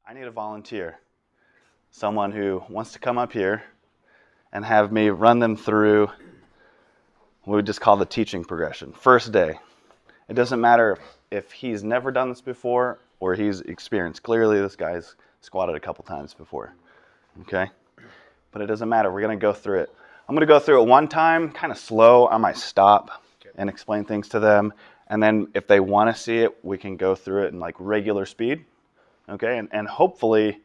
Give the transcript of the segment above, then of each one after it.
I need a volunteer, someone who wants to come up here and have me run them through what we just call the teaching progression. First day. It doesn't matter if he's never done this before or he's experienced. Clearly this guy's squatted a couple times before, okay? But it doesn't matter, we're gonna go through it. I'm gonna go through it one time, kind of slow. I might stop and explain things to them. And then if they wanna see it, we can go through it in like regular speed, okay? And hopefully,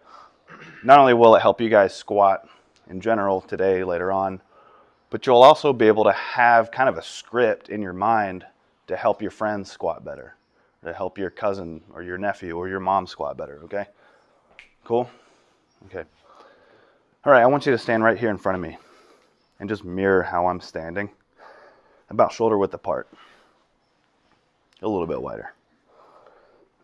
not only will it help you guys squat in general today, later on, but you'll also be able to have kind of a script in your mind to help your friends squat better, to help your cousin or your nephew or your mom squat better, okay? Cool? Okay. All right, I want you to stand right here in front of me and just mirror how I'm standing, about shoulder width apart, a little bit wider.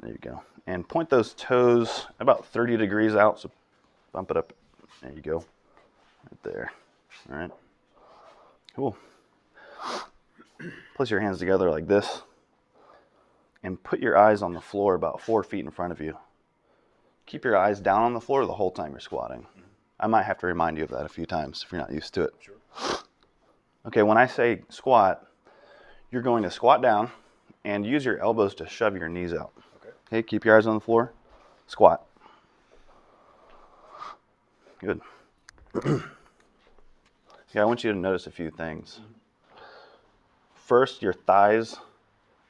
There you go. And point those toes about 30 degrees out, so bump it up. There you go. Right there. All right. Cool. Place your hands together like this and put your eyes on the floor about 4 feet in front of you. Keep your eyes down on the floor the whole time you're squatting. I might have to remind you of that a few times if you're not used to it. Sure. Okay, when I say squat, you're going to squat down and use your elbows to shove your knees out. Okay, keep your eyes on the floor. Squat. Good. Yeah, I want you to notice a few things. First, your thighs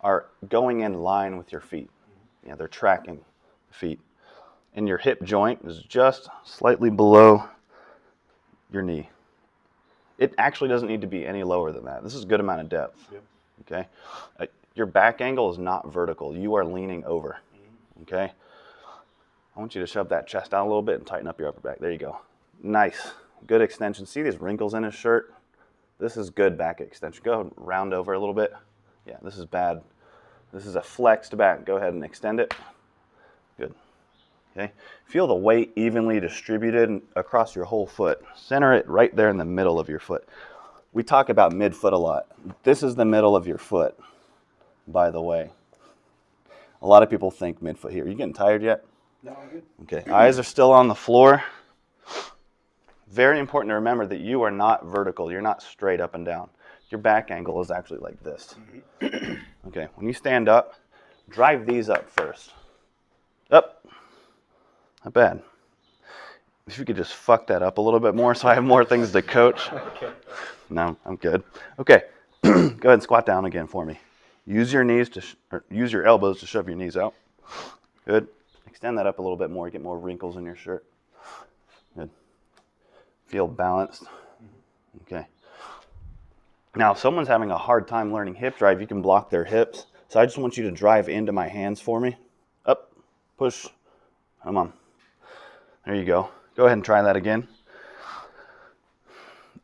are going in line with your feet. Yeah, they're tracking the feet. And your hip joint is just slightly below your knee. It actually doesn't need to be any lower than that. This is a good amount of depth. Yep. Okay. Your back angle is not vertical. You are leaning over. Okay. I want you to shove that chest out a little bit and tighten up your upper back. There you go. Nice. Good extension. See these wrinkles in his shirt? This is good back extension. Go ahead and round over a little bit. Yeah, this is bad. This is a flexed back. Go ahead and extend it. Good. Okay. Feel the weight evenly distributed across your whole foot. Center it right there in the middle of your foot. We talk about midfoot a lot. This is the middle of your foot, by the way. A lot of people think midfoot here. Are you getting tired yet? No, I'm good. Okay. Eyes are still on the floor. Very important to remember that you are not vertical. You're not straight up and down. Your back angle is actually like this. Okay. When you stand up, drive these up first. Up. Not bad. If you could just fuck that up a little bit more so I have more things to coach. Okay. No, I'm good. Okay. Go ahead and squat down again for me. Use your knees use your elbows to shove your knees out. Good. Extend that up a little bit more. Get more wrinkles in your shirt. Good. Feel balanced. Okay. Now, if someone's having a hard time learning hip drive, you can block their hips. So I just want you to drive into my hands for me. Up. Push. Come on. There you go. Go ahead and try that again.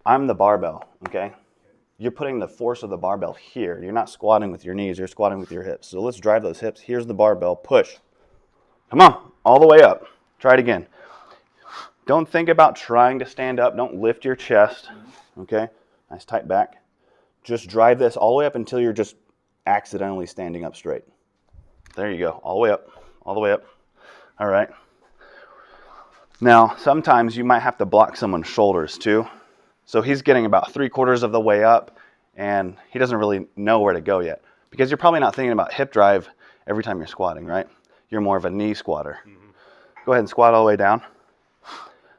I'm the barbell, okay? You're putting the force of the barbell here. You're not squatting with your knees, you're squatting with your hips. So let's drive those hips. Here's the barbell. Push. Come on. All the way up. Try it again. Don't think about trying to stand up. Don't lift your chest, okay? Nice tight back. Just drive this all the way up until you're just accidentally standing up straight. There you go. All the way up. All the way up. All right. Now, sometimes you might have to block someone's shoulders too. So he's getting about 3/4 of the way up and he doesn't really know where to go yet because you're probably not thinking about hip drive every time you're squatting, right? You're more of a knee squatter. Go ahead and squat all the way down.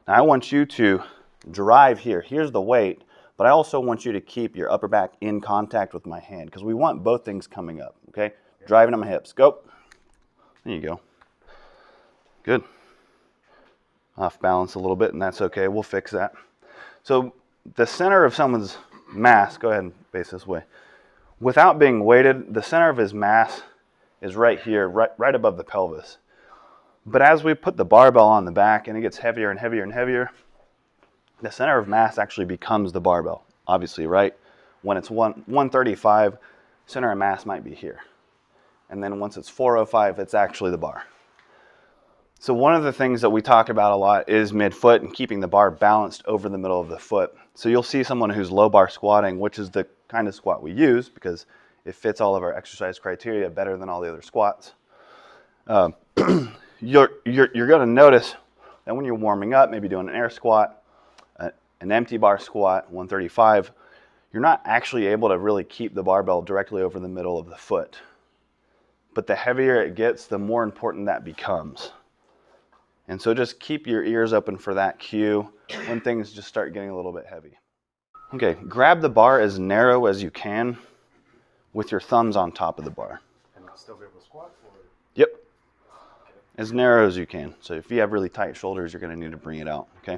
Now I want you to drive here. Here's the weight, but I also want you to keep your upper back in contact with my hand because we want both things coming up, okay? Driving on my hips. Go. There you go. Good. Off balance a little bit, and that's okay. We'll fix that. So the center of someone's mass, go ahead and face this way. Without being weighted, the center of his mass is right here, right above the pelvis. But as we put the barbell on the back and it gets heavier and heavier and heavier, the center of mass actually becomes the barbell, obviously, right? When it's 135, center of mass might be here. And then once it's 405, it's actually the bar. So one of the things that we talk about a lot is midfoot and keeping the bar balanced over the middle of the foot. So you'll see someone who's low bar squatting, which is the kind of squat we use because it fits all of our exercise criteria better than all the other squats. you're going to notice that when you're warming up, maybe doing an air squat, an empty bar squat, 135, you're not actually able to really keep the barbell directly over the middle of the foot. But the heavier it gets, the more important that becomes. And so just keep your ears open for that cue when things just start getting a little bit heavy. Okay, grab the bar as narrow as you can with your thumbs on top of the bar. And I'll still be able to squat? Or? Yep. As narrow as you can. So if you have really tight shoulders, you're going to need to bring it out, okay?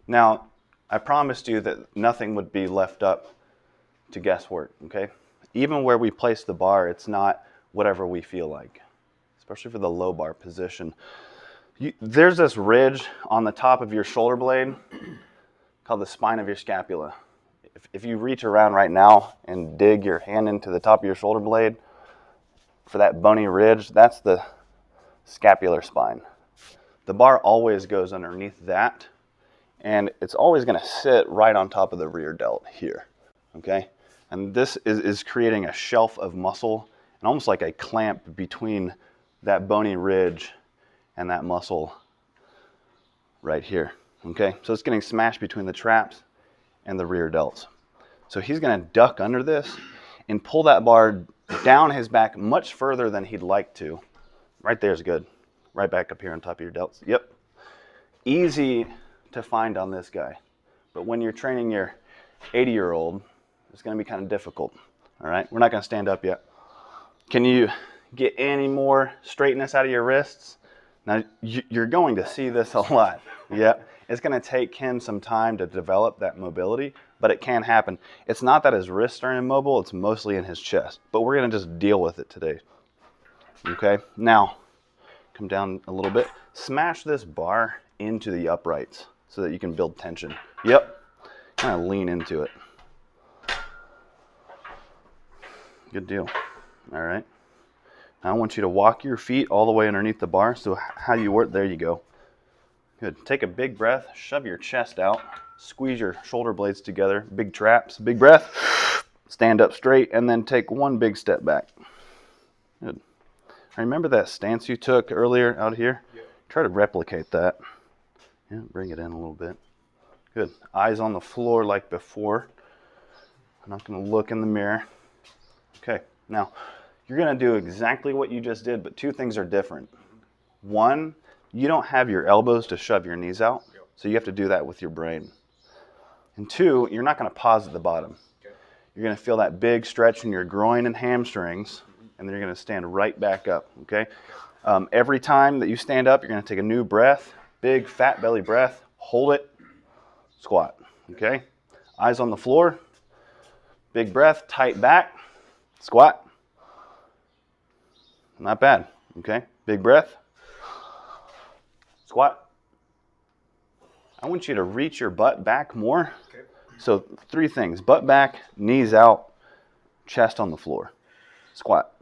Now, I promised you that nothing would be left up to guesswork, okay? Even where we place the bar, it's not whatever we feel like, especially for the low bar position. There's this ridge on the top of your shoulder blade called the spine of your scapula. If you reach around right now and dig your hand into the top of your shoulder blade, for that bony ridge, that's the scapular spine. The bar always goes underneath that, and it's always going to sit right on top of the rear delt here, okay? And this is creating a shelf of muscle and almost like a clamp between that bony ridge and that muscle right here, okay? So it's getting smashed between the traps and the rear delts. So he's going to duck under this and pull that bar down his back much further than he'd like to. Right there's good. Right back up here on top of your delts. Yep. Easy to find on this guy. But when you're training your 80-year-old, it's going to be kind of difficult. All right? We're not going to stand up yet. Can you get any more straightness out of your wrists? Now, you're going to see this a lot. Yep. It's going to take him some time to develop that mobility, but it can happen. It's not that his wrists are immobile, it's mostly in his chest. But we're going to just deal with it today. Okay? Now, come down a little bit. Smash this bar into the uprights so that you can build tension. Yep. Kind of lean into it. Good deal. All right. Now I want you to walk your feet all the way underneath the bar. So how you work, there you go. Good. Take a big breath, shove your chest out, squeeze your shoulder blades together, big traps, big breath, stand up straight, and then take one big step back. Good. Remember that stance you took earlier out here? Yeah. Try to replicate that. Yeah, bring it in a little bit. Good. Eyes on the floor like before. I'm not going to look in the mirror. Okay. Now, you're going to do exactly what you just did, but two things are different. One, you don't have your elbows to shove your knees out, so you have to do that with your brain. And two, you're not going to pause at the bottom. Okay. You're going to feel that big stretch in your groin and hamstrings, and then you're going to stand right back up, okay? Every time that you stand up, you're going to take a new breath, big fat belly breath, hold it, squat, okay? Eyes on the floor, big breath, tight back, squat. Not bad, okay? Big breath. Squat. I want you to reach your butt back more. Okay. So 3 things. Butt back, knees out, chest on the floor. Squat.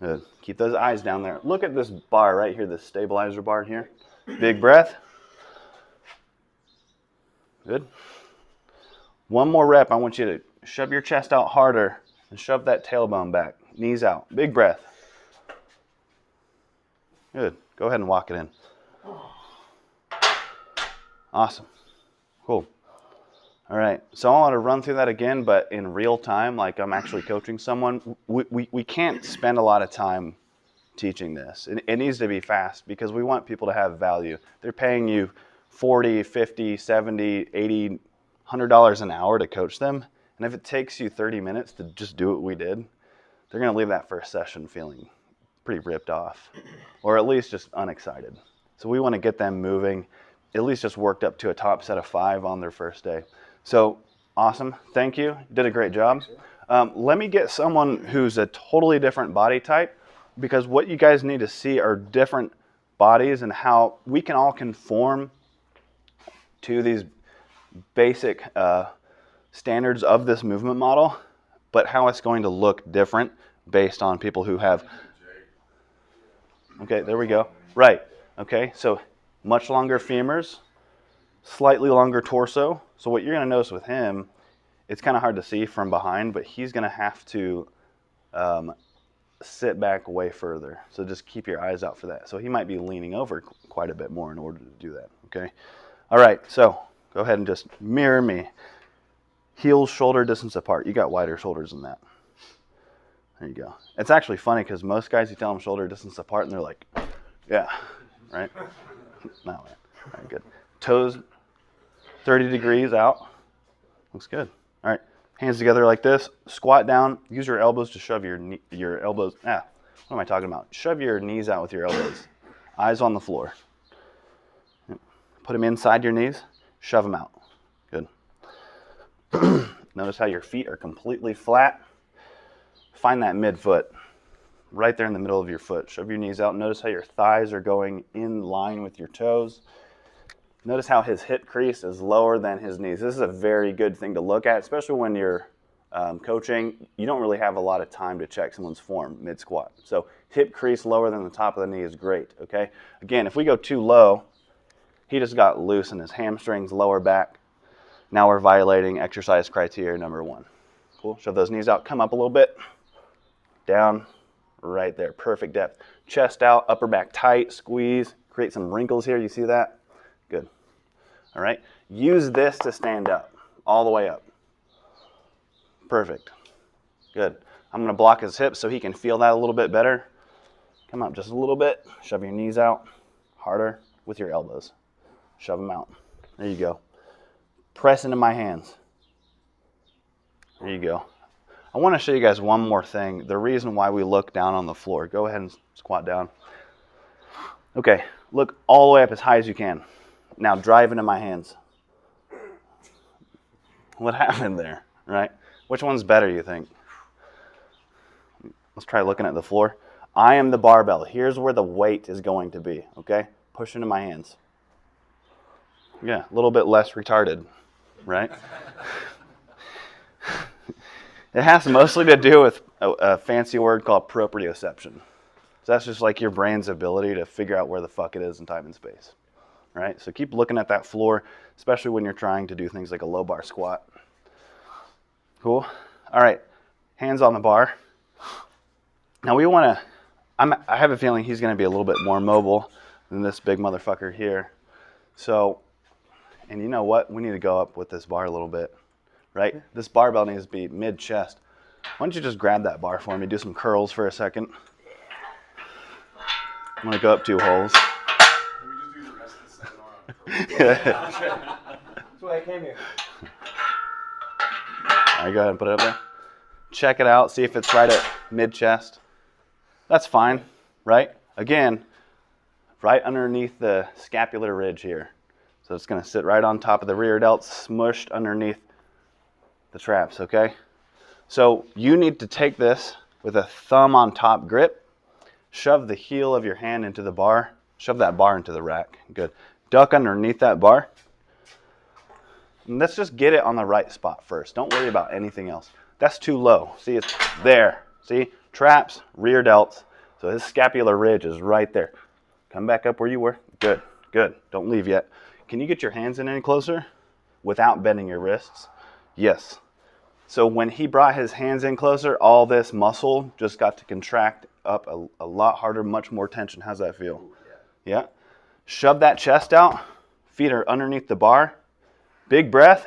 Good. Keep those eyes down there. Look at this bar right here, this stabilizer bar here. Big breath. Good. One more rep. I want you to shove your chest out harder and shove that tailbone back. Knees out. Big breath. Good. Go ahead and walk it in. Awesome. Cool. All right. So I want to run through that again, but in real time, like I'm actually coaching someone. We can't spend a lot of time teaching this. It needs to be fast because we want people to have value. They're paying you $40, $50, $70, $80, $100 an hour to coach them. And if it takes you 30 minutes to just do what we did, they're going to leave that first session feeling pretty ripped off, or at least just unexcited. So we want to get them moving, at least just worked up to a top set of 5 on their first day. So awesome. Thank you. Did a great job. Let me get someone who's a totally different body type, because what you guys need to see are different bodies and how we can all conform to these basic standards of this movement model, but how it's going to look different based on people who have. Okay, there we go. Right. Okay, so much longer femurs, slightly longer torso. So what you're going to notice with him, it's kind of hard to see from behind, but he's going to have to sit back way further. So just keep your eyes out for that. So he might be leaning over quite a bit more in order to do that, okay? All right, so go ahead and just mirror me. Heels, shoulder distance apart. You got wider shoulders than that. There you go. It's actually funny because most guys, you tell them shoulder distance apart and they're like, yeah, right? No, man. All right, good. Toes 30 degrees out. Looks good. All right, hands together like this. Squat down. Use your elbows to shove your elbows. What am I talking about? Shove your knees out with your elbows. Eyes on the floor. Put them inside your knees. Shove them out. Good. Notice how your feet are completely flat. Find that midfoot right there in the middle of your foot. Shove your knees out. Notice how your thighs are going in line with your toes. Notice how his hip crease is lower than his knees. This is a very good thing to look at, especially when you're coaching. You don't really have a lot of time to check someone's form mid-squat. So hip crease lower than the top of the knee is great, okay? Again, if we go too low, he just got loose in his hamstrings, lower back. Now we're violating exercise criteria number 1. Cool. Shove those knees out. Come up a little bit. Down. Right there. Perfect depth. Chest out. Upper back tight. Squeeze. Create some wrinkles here. You see that? Good. All right. Use this to stand up. All the way up. Perfect. Good. I'm going to block his hips so he can feel that a little bit better. Come up just a little bit. Shove your knees out. Harder with your elbows. Shove them out. There you go. Press into my hands. There you go. I want to show you guys one more thing. The reason why we look down on the floor. Go ahead and squat down. Okay, look all the way up as high as you can. Now drive into my hands. What happened there, right? Which one's better, you think? Let's try looking at the floor. I am the barbell. Here's where the weight is going to be, okay? Push into my hands. Yeah, a little bit less retarded, right? It has mostly to do with a fancy word called proprioception. So that's just like your brain's ability to figure out where the fuck it is in time and space, right? So keep looking at that floor, especially when you're trying to do things like a low bar squat. Cool? All right, hands on the bar. Now we want to, I have a feeling he's going to be a little bit more mobile than this big motherfucker here. So, and you know what? We need to go up with this bar a little bit. Right? This barbell needs to be mid-chest. Why don't you just grab that bar for me? Do some curls for a second. I'm going to go up 2 holes. Can we just do the rest of the seminar on curls? That's why I came here. All right, go ahead and put it up there. Check it out. See if it's right at mid-chest. That's fine, right? Again, right underneath the scapular ridge here. So it's going to sit right on top of the rear delt, smushed underneath the traps, okay? So you need to take this with a thumb on top grip, shove the heel of your hand into the bar, shove that bar into the rack. Good. Duck underneath that bar. And let's just get it on the right spot first. Don't worry about anything else. That's too low. See, it's there. See? Traps, rear delts. So his scapular ridge is right there. Come back up where you were. Good, good. Don't leave yet. Can you get your hands in any closer without bending your wrists? Yes. So when he brought his hands in closer, all this muscle just got to contract up a lot harder, much more tension. How's that feel? Yeah. Shove that chest out. Feet are underneath the bar. Big breath.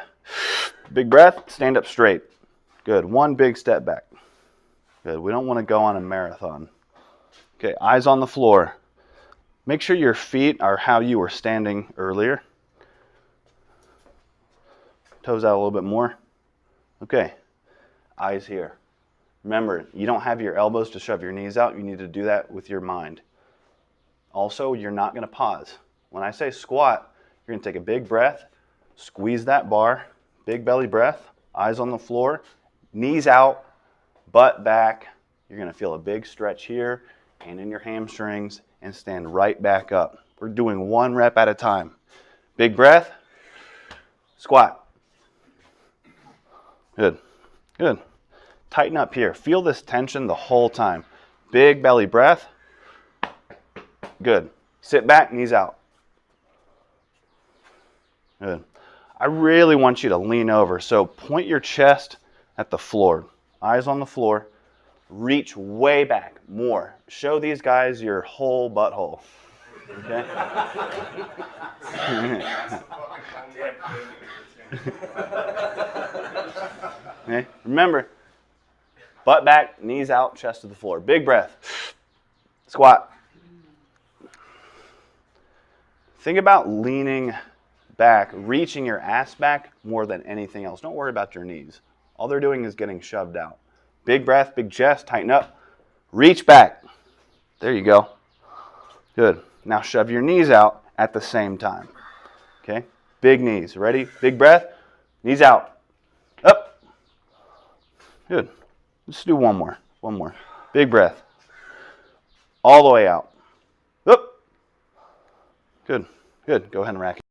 Big breath. Stand up straight. Good. 1 big step back. Good. We don't want to go on a marathon. Okay. Eyes on the floor. Make sure your feet are how you were standing earlier. Toes out a little bit more. Okay, eyes here. Remember, you don't have your elbows to shove your knees out. You need to do that with your mind. Also, you're not going to pause. When I say squat, you're going to take a big breath, squeeze that bar, big belly breath, eyes on the floor, knees out, butt back. You're going to feel a big stretch here and in your hamstrings and stand right back up. We're doing 1 rep at a time. Big breath, squat. Good, good. Tighten up here. Feel this tension the whole time. Big belly breath. Good. Sit back, knees out. Good. I really want you to lean over. So point your chest at the floor. Eyes on the floor. Reach way back, more. Show these guys your whole butthole. Okay? Okay? Remember, butt back, knees out, chest to the floor. Big breath. Squat. Think about leaning back, reaching your ass back more than anything else. Don't worry about your knees. All they're doing is getting shoved out. Big breath, big chest, tighten up. Reach back. There you go. Good. Now shove your knees out at the same time. Okay? Big knees. Ready? Big breath. Knees out. Up. Good. Let's do one more. One more. Big breath. All the way out. Up. Good. Good. Go ahead and rack it.